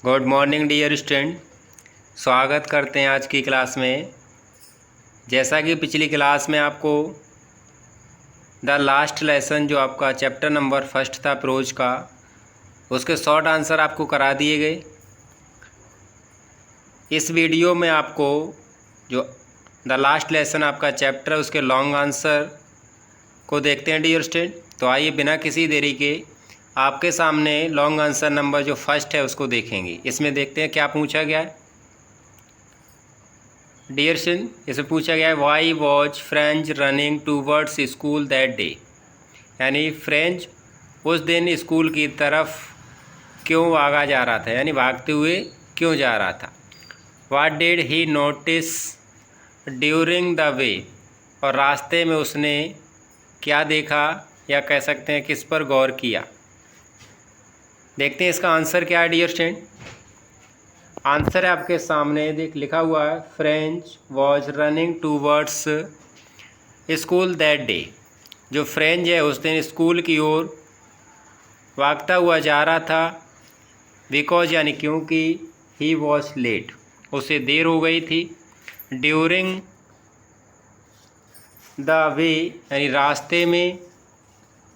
Good morning dear student. स्वागत करते हैं आज की क्लास में। जैसा कि पिछली क्लास में आपको द लास्ट लेसन जो आपका चैप्टर नंबर फर्स्ट था प्रोज का, उसके शॉर्ट आंसर आपको करा दिए गए। इस वीडियो में आपको जो द लास्ट लेसन आपका चैप्टर है उसके लॉन्ग आंसर को देखते हैं डियर स्टूडेंट। तो आइए बिना किसी देरी के आपके सामने लॉन्ग आंसर नंबर जो फर्स्ट है उसको देखेंगे। इसमें देखते हैं क्या पूछा गया है डियर स्टूडेंट। इसमें पूछा गया है why was French running towards school that day, यानी फ्रेंच उस दिन स्कूल की तरफ क्यों भागा जा रहा था, यानी भागते हुए क्यों जा रहा था। What did he notice during the way, और रास्ते में उसने क्या देखा या कह सकते हैं किस पर गौर किया। देखते हैं इसका आंसर क्या है डियर स्टूडेंट। आंसर है आपके सामने देख लिखा हुआ है, French was running towards school that day. जो फ्रेंच है उस दिन स्कूल की ओर भागता हुआ जा रहा था। बिकॉज यानी क्योंकि, ही वॉज लेट उसे देर हो गई थी। ड्यूरिंग द वे यानी रास्ते में।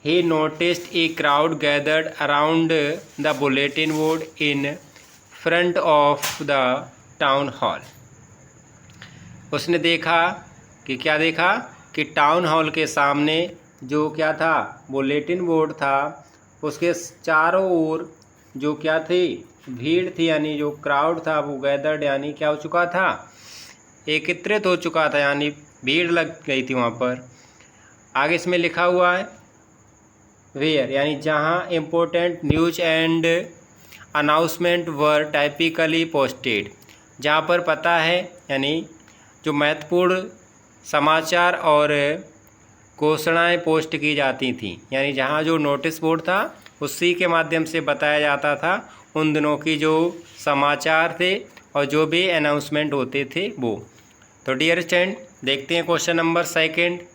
ही noticed a crowd gathered around the bulletin board in front of the town hall. उसने देखा कि क्या देखा कि टाउन हॉल के सामने जो क्या था, बुलेटिन बोर्ड था, उसके चारों ओर जो क्या थी, भीड़ थी, यानी जो क्राउड था वो गैदर्ड यानी क्या हो चुका था, एकत्रित हो चुका था, यानी भीड़ लग गई थी वहाँ पर। आगे इसमें लिखा हुआ है वेयर, यानी जहाँ important news and announcement were typically posted, जहाँ पर पता है यानी जो महत्वपूर्ण समाचार और घोषणाएं पोस्ट की जाती थीं, यानी जहाँ जो नोटिस बोर्ड था उसी के माध्यम से बताया जाता था उन दिनों की जो समाचार थे और जो भी अनाउंसमेंट होते थे वो। तो डियर स्टूडेंट देखते हैं question number second.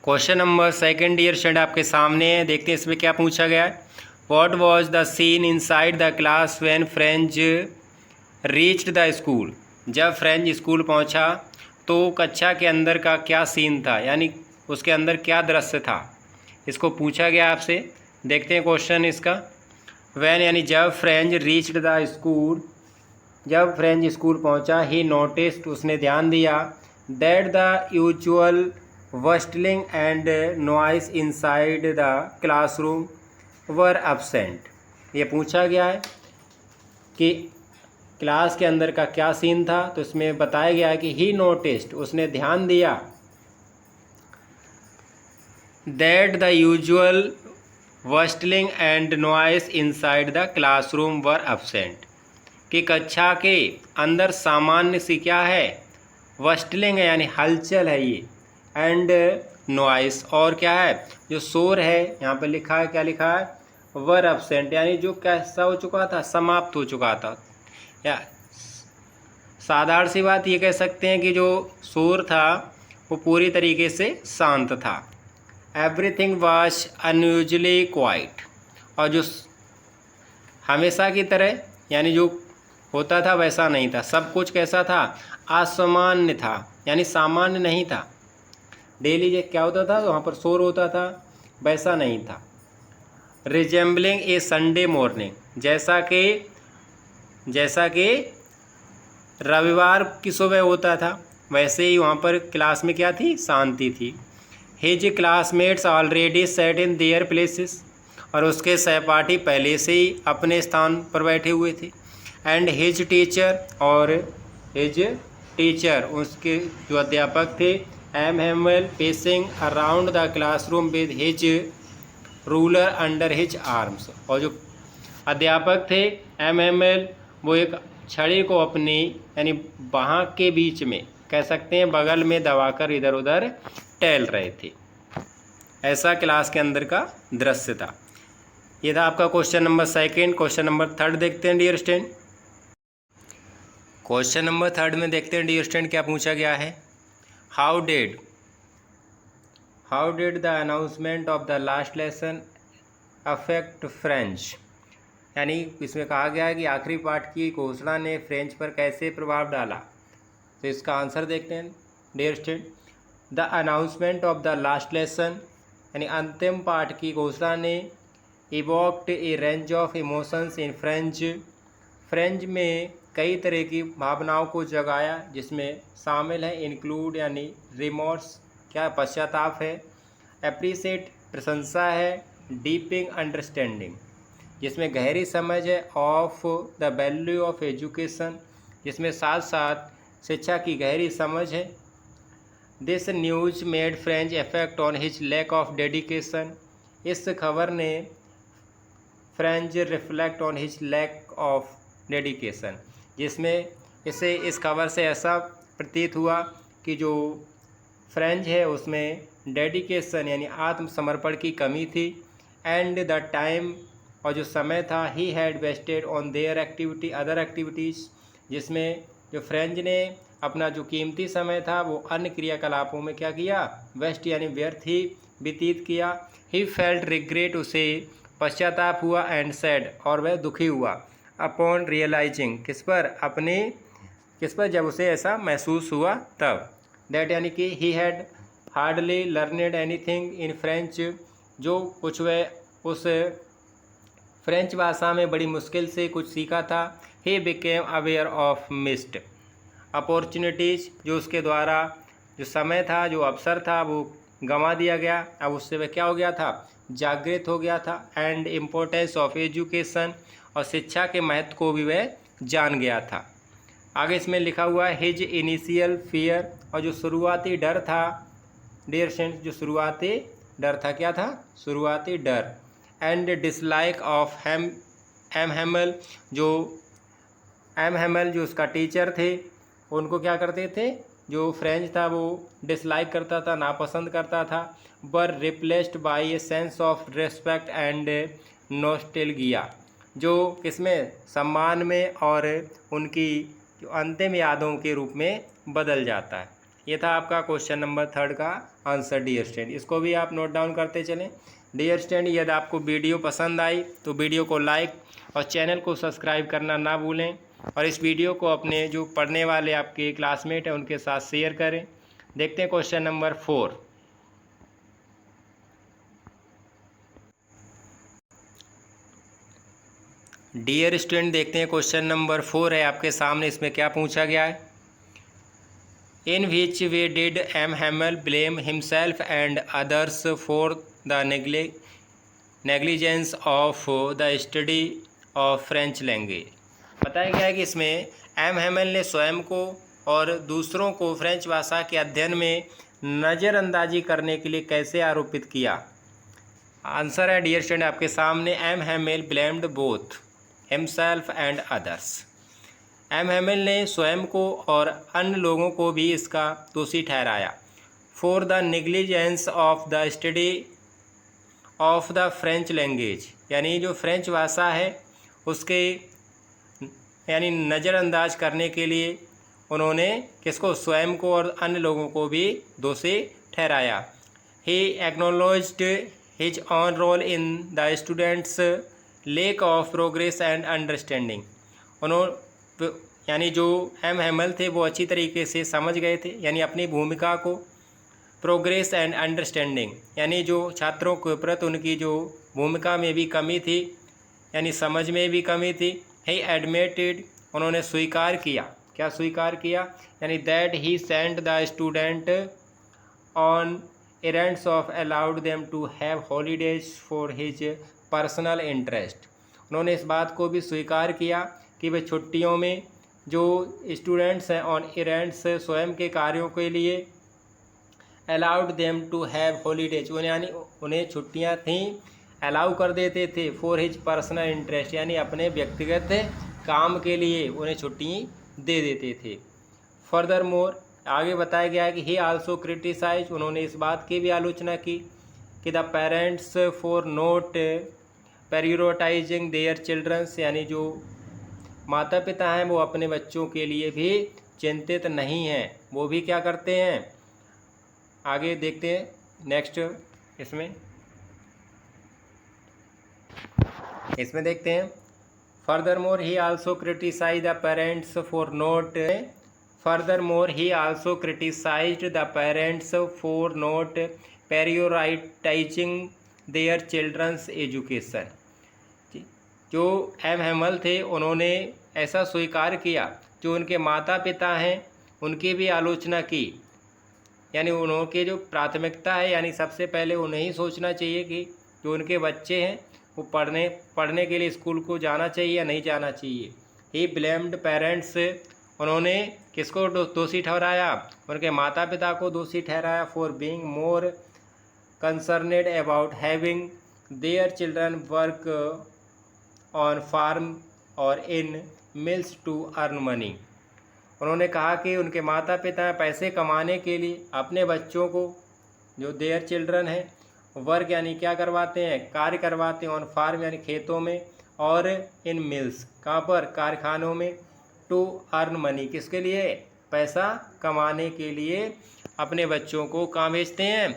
Question number second dear student आपके सामने है। देखते हैं इसमें क्या पूछा गया है। What was the scene inside the class when French reached the school. जब फ्रेंच स्कूल पहुंचा तो कक्षा के अंदर का क्या सीन था, यानी उसके अंदर क्या दृश्य था, इसको पूछा गया आपसे। देखते हैं क्वेश्चन इसका। व्हेन यानी जब फ्रेंच रीच्ड द स्कूल, जब फ्रेंच स्कूल पहुंचा, ही नोटिस्ड उसने ध्यान दिया, that the usual whistling and noise inside the classroom were absent. ये पूछा गया है कि क्लास के अंदर का क्या सीन था, तो इसमें बताया गया है कि ही नोटिस्ड उसने ध्यान दिया, that the usual whistling and noise inside the classroom were absent, कि कक्षा के अंदर सामान्य सी क्या है, वस्टलिंग है यानी हलचल है ये, एंड नॉइस और क्या है जो शोर है, यहाँ पे लिखा है क्या लिखा है, वर एब्सेंट यानी जो कैसा हो चुका था, समाप्त हो चुका था। या साधारण सी बात ये कह सकते हैं कि जो शोर था वो पूरी तरीके से शांत था। एवरीथिंग वाज अनयूजुअली क्वाइट, और जो हमेशा की तरह यानी जो होता था वैसा नहीं था। सब कुछ कैसा था, असामान्य था, यानी सामान्य नहीं था। डेली जो क्या होता था वहाँ पर शोर होता था, वैसा नहीं था। रिजेंबलिंग ए संडे मॉर्निंग, जैसा कि रविवार की सुबह होता था वैसे ही वहाँ पर क्लास में क्या थी, शांति थी। His classmates already set in their places, और उसके सहपाठी पहले से ही अपने स्थान पर बैठे हुए थे। एंड हिज टीचर, और हिज टीचर उसके जो अध्यापक थे, M Hamel pacing around the classroom with his ruler under his arms, और जो अध्यापक थे एम हेमवेल वो एक छड़ी को अपनी यानी बाह के बीच में कह सकते हैं बगल में दबाकर इधर उधर टहल रहे थे। ऐसा क्लास के अंदर का दृश्य था। ये था आपका question number second. Question number third देखते हैं dear student. Question number third में देखते हैं डियर स्टूडेंट क्या पूछा गया है। How did the announcement of the last lesson affect French. यानी इसमें कहा गया है कि आखिरी पाठ की घोषणा ने फ्रेंच पर कैसे प्रभाव डाला। तो इसका आंसर देखते हैं। Dear student, the announcement of the last lesson यानी अंतिम पाठ की घोषणा ने evoked a range of emotions in French. French में कई तरह की भावनाओं को जगाया, जिसमें शामिल है इंक्लूड यानी रिमोर्स क्या पश्चाताप है, एप्रिसिएट प्रशंसा है, डीपिंग अंडरस्टैंडिंग जिसमें गहरी समझ है, of the value of education जिसमें साथ साथ शिक्षा की गहरी समझ है। This news made French effect on his lack of dedication. इस खबर ने French reflect on his lack of dedication जिसमें इसे इस खबर से ऐसा प्रतीत हुआ कि जो फ्रेंच है उसमें डेडिकेशन यानी आत्मसमर्पण की कमी थी। एंड द टाइम और जो समय था he had wasted on their activity other activities जिसमें जो फ्रेंच ने अपना जो कीमती समय था वो अन्य क्रियाकलापों में क्या किया, वेस्ट यानी व्यर्थ ही व्यतीत किया। ही फेल्ट रिग्रेट, उसे पश्चाताप हुआ, एंड सैड और वह दुखी हुआ, अपॉन रियलाइजिंग किस पर जब उसे ऐसा महसूस हुआ तब, दैट यानी कि he had hardly learned anything in French, जो कुछ वह उस फ्रेंच भाषा में बड़ी मुश्किल से कुछ सीखा था। He became aware of missed opportunities, जो उसके द्वारा जो समय था जो अवसर था वो गंवा दिया गया, अब उससे वह क्या हो गया था, जागृत हो गया था। एंड इम्पोर्टेंस ऑफ एजुकेशन, और शिक्षा के महत्व को भी वह जान गया था। आगे इसमें लिखा हुआ है हिज इनिशियल फियर, और जो शुरुआती डर था डियर स्टूडेंट्स, जो शुरुआती डर था क्या था, शुरुआती डर। And dislike of M Hamel, जो एम हैमल जो उसका टीचर थे उनको क्या करते थे, जो फ्रेंच था वो डिसलाइक करता था, नापसंद करता था। Were replaced by a sense of respect and nostalgia, जो किसमें, सम्मान में और उनकी जो अंतिम यादों के रूप में बदल जाता है। ये था आपका क्वेश्चन नंबर 3 का आंसर डियर स्टूडेंट, इसको भी आप नोट डाउन करते चलें। डियर स्टूडेंट, यदि आपको वीडियो पसंद आई तो वीडियो को लाइक और चैनल को सब्सक्राइब करना ना भूलें, और इस वीडियो को अपने जो पढ़ने वाले आपके क्लासमेट हैं उनके साथ शेयर करें। देखते हैं क्वेश्चन नंबर 4। डियर स्टूडेंट, देखते हैं क्वेश्चन नंबर 4 है आपके सामने। इसमें क्या पूछा गया है, in which way did M Hamel blame himself and others for the negligence of the study of French language. बताया गया है कि इसमें एम हैमल ने स्वयं को और दूसरों को फ्रेंच भाषा के अध्ययन में नज़रअंदाजी करने के लिए कैसे आरोपित किया। आंसर है डियर स्टूडेंट आपके सामने, M Hamel blamed both himself and others. M Hamel ने स्वयं को और अन्य लोगों को भी इसका दोषी ठहराया। For the negligence of the study of the French language, यानी जो फ्रेंच भाषा है उसके यानी नज़रअंदाज करने के लिए उन्होंने किसको, स्वयं को और अन्य लोगों को भी दोषी ठहराया। He acknowledged his own role in the students' lack of progress and understanding. उन्होंने यानी जो एम हैमल थे वो अच्छी तरीके से समझ गए थे, यानी अपनी भूमिका को, प्रोग्रेस एंड अंडरस्टैंडिंग यानी जो छात्रों के प्रति उनकी जो भूमिका में भी कमी थी, यानी समझ में भी कमी थी। ही एडमिटेड, उन्होंने स्वीकार किया, क्या स्वीकार किया, यानी that he sent the student on errands of allowed them to have holidays for his personal interest. उन्होंने इस बात को भी स्वीकार किया कि वे छुट्टियों में जो स्टूडेंट्स हैं ऑन एरेंड्स स्वयं के कार्यों के लिए, allowed them to have holidays यानी उन्हें छुट्टियां थीं, अलाउ कर देते थे। फॉर हिज पर्सनल इंटरेस्ट यानी अपने व्यक्तिगत काम के लिए उन्हें छुट्टी दे देते थे। फर्दर मोर, आगे बताया गया है कि ही आल्सो क्रिटिसाइज, उन्होंने इस बात की भी आलोचना की कि the parents for not prioritising their childrens, यानी जो माता पिता हैं वो अपने बच्चों के लिए भी चिंतित नहीं हैं, वो भी क्या करते हैं। आगे देखते हैं नेक्स्ट, इसमें देखते हैं Furthermore, he also criticized the parents for not prioritizing their children's education. जो एम हैमल थे उन्होंने ऐसा स्वीकार किया, जो उनके माता पिता हैं उनकी भी आलोचना की, यानी उनके जो प्राथमिकता है, यानी सबसे पहले उन्हें ही सोचना चाहिए कि जो उनके बच्चे हैं वो पढ़ने के लिए स्कूल को जाना चाहिए या नहीं जाना चाहिए। ही ब्लेम्ड पेरेंट्स, उन्होंने किसको दोषी ठहराया? उनके माता पिता को दोषी ठहराया। For being more concerned about having their children work on farm और in mills to earn money. उन्होंने कहा कि उनके माता पिता पैसे कमाने के लिए अपने बच्चों को, जो देयर चिल्ड्रन है, वर्क यानी क्या करवाते हैं? कार्य करवाते हैं। ऑन फार्म यानी खेतों में, और इन मिल्स कहाँ पर? कारखानों में। टू अर्न मनी, किसके लिए? पैसा कमाने के लिए अपने बच्चों को कहाँ भेजते हैं?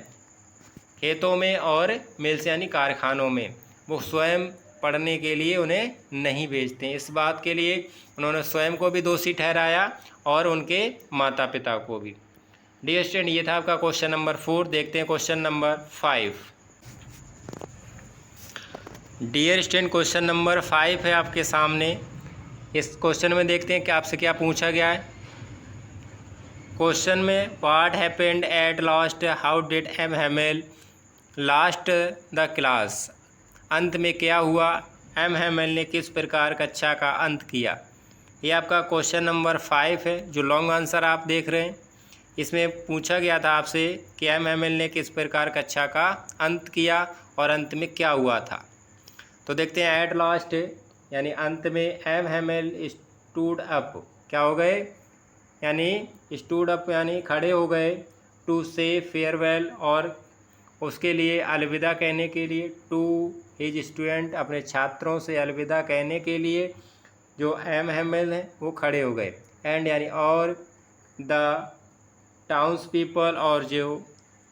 खेतों में और मिल्स यानी कारखानों में। वो स्वयं पढ़ने के लिए उन्हें नहीं भेजते हैं। इस बात के लिए उन्होंने स्वयं को भी दोषी ठहराया और उनके माता पिता को भी। डियर स्टूडेंट, ये था आपका क्वेश्चन नंबर 4। देखते हैं question number 5। Dear student, question number 5 है आपके सामने। इस क्वेश्चन में देखते हैं कि आपसे क्या पूछा गया है। क्वेश्चन में what happened at last, how did M Hamel last the class. अंत में क्या हुआ? एम हैमल ने किस प्रकार कक्षा का अंत किया। ये आपका क्वेश्चन नंबर 5 है, जो लॉन्ग आंसर आप देख रहे हैं। इसमें पूछा गया था आपसे कि एम हैमल ने किस प्रकार कक्षा का अंत किया और अंत में क्या हुआ था। तो देखते हैं, एट लास्ट यानी अंत में, एम हैमल स्टूड अप, क्या हो गए? यानी स्टूड अप यानी खड़े हो गए। टू से फेयरवेल, और उसके लिए अलविदा कहने के लिए। टू हिज स्टूडेंट, अपने छात्रों से अलविदा कहने के लिए जो एम हैमल हैं वो खड़े हो गए। एंड यानी और, द टाउन्स पीपल, और जो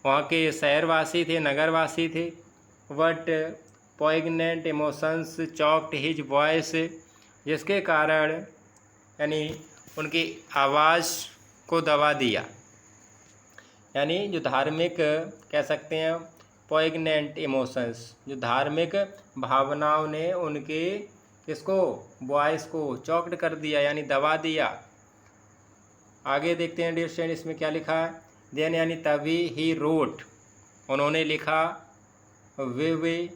वहाँ के शहरवासी थे, नगरवासी थे। What पोइग्नेंट emotions choked his voice, जिसके कारण यानी उनकी आवाज़ को दबा दिया। यानी जो धार्मिक कह सकते हैं, पोइग्नेंट इमोशंस, जो धार्मिक भावनाओं ने उनके किसको? वॉइस को चॉक्ड कर दिया, यानी दबा दिया। आगे देखते हैं डियर स्टूडेंट, इसमें क्या लिखा है। देन यानी तभी ही रोट, उन्होंने लिखा विवे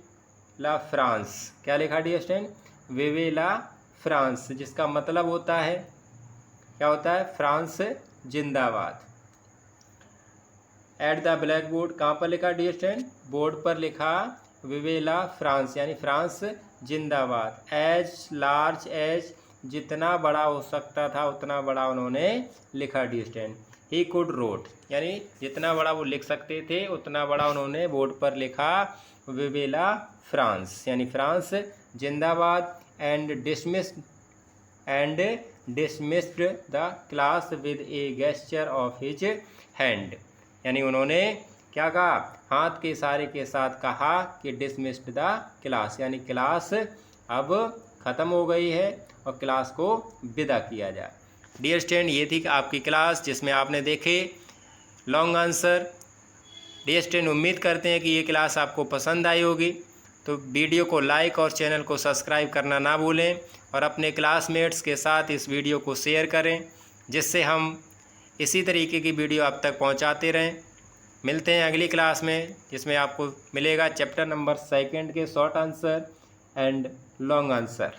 ला फ्रांस। क्या लिखा डियर स्टूडेंट? विवे ला फ्रांस, जिसका मतलब होता है, क्या होता है? फ्रांस जिंदाबाद। एट द ब्लैक बोर्ड, कहाँ पर लिखा डियर स्टूडेंट? बोर्ड पर लिखा विवे ला फ्रांस, यानी फ्रांस जिंदाबाद। एज लार्ज एज, जितना बड़ा हो सकता था उतना बड़ा उन्होंने लिखा dear student. He could wrote, यानी जितना बड़ा वो लिख सकते थे उतना बड़ा उन्होंने बोर्ड पर लिखा विवे ला फ्रांस, यानी फ्रांस जिंदाबाद। And dismissed the class with A gesture of his hand, यानी उन्होंने क्या कहा? हाथ के इशारे के साथ कहा कि डिसमिस्ड द क्लास, यानी क्लास अब ख़त्म हो गई है और क्लास को विदा किया जाए। डियर स्टूडेंट, ये थी आपकी क्लास जिसमें आपने देखे लॉन्ग आंसर। डियर स्टूडेंट, उम्मीद करते हैं कि ये क्लास आपको पसंद आई होगी। तो वीडियो को लाइक और चैनल को सब्सक्राइब करना ना भूलें, और अपने क्लासमेट्स के साथ इस वीडियो को शेयर करें, जिससे हम इसी तरीके की वीडियो आप तक पहुंचाते रहें। मिलते हैं अगली क्लास में, जिसमें आपको मिलेगा चैप्टर नंबर 2 के short answer and long answer.